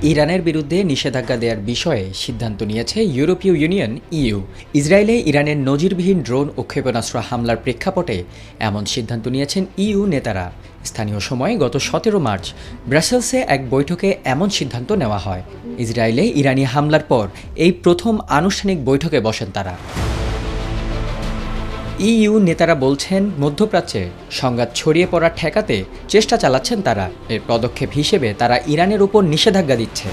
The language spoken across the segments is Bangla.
ইরানের বিরুদ্ধে নিষেধাজ্ঞা দেওয়ার বিষয়ে সিদ্ধান্ত নিয়েছে ইউরোপীয় ইউনিয়ন ইইউ। ইসরায়েলে ইরানের নজিরবিহীন ড্রোন ও ক্ষেপণাস্ত্র হামলার প্রেক্ষাপটে এমন সিদ্ধান্ত নিয়েছেন ইইউ নেতারা। স্থানীয় সময় গত 17 মার্চ ব্রাসেলসে এক বৈঠকে এমন সিদ্ধান্ত নেওয়া হয়। ইসরায়েলে ইরানি হামলার পর এই প্রথম আনুষ্ঠানিক বৈঠকে বসেন তারা। ইইউ নেতারা বলছেন, মধ্যপ্রাচ্যে সংঘাত ছড়িয়ে পড়া ঠেকাতে চেষ্টা চালাচ্ছেন তারা। এর পদক্ষেপ হিসেবে তারা ইরানের উপর নিষেধাজ্ঞা দিচ্ছে।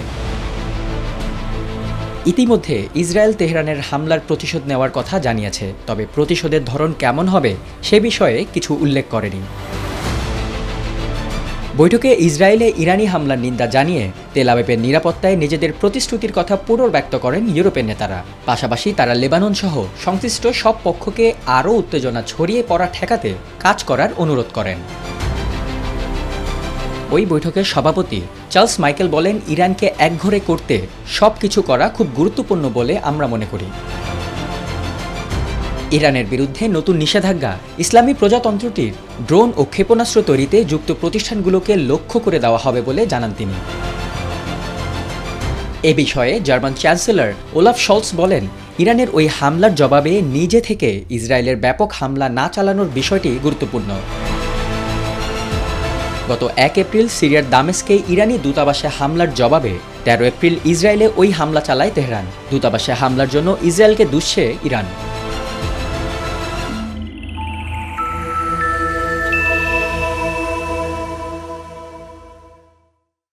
ইতিমধ্যে ইসরায়েল তেহরানের হামলার প্রতিশোধ নেওয়ার কথা জানিয়েছে, তবে প্রতিশোধের ধরন কেমন হবে সে বিষয়ে কিছু উল্লেখ করেনি। বৈঠকে ইসরায়েলে ইরানি হামলার নিন্দা জানিয়ে তেল আবিবের নিরাপত্তায় নিজেদের প্রতিশ্রুতির কথা পুনর্ব্যক্ত করেন ইউরোপের নেতারা। পাশাপাশি তারা লেবানন সহ সংশ্লিষ্ট সব পক্ষকে আরও উত্তেজনা ছড়িয়ে পড়া ঠেকাতে কাজ করার অনুরোধ করেন। ওই বৈঠকের সভাপতি চার্লস মাইকেল বলেন, ইরানকে একঘরে করতে সব কিছু করা খুব গুরুত্বপূর্ণ বলে আমরা মনে করি। ইরানের বিরুদ্ধে নতুন নিষেধাজ্ঞা ইসলামী প্রজাতন্ত্রটির ড্রোন ও ক্ষেপণাস্ত্র তৈরিতে যুক্ত প্রতিষ্ঠানগুলোকে লক্ষ্য করে দেওয়া হবে বলে জানান তিনি। এ বিষয়ে জার্মান চ্যান্সেলর ওলাফ শলস বলেন, ইরানের ওই হামলার জবাবে নিজে থেকে ইসরায়েলের ব্যাপক হামলা না চালানোর বিষয়টি গুরুত্বপূর্ণ। গত 1 এপ্রিল সিরিয়ার দামেস্কে ইরানি দূতাবাসে হামলার জবাবে 13 এপ্রিল ইসরায়েলে ওই হামলা চালায় তেহরান। দূতাবাসে হামলার জন্য ইসরায়েলকে দুষছে ইরান।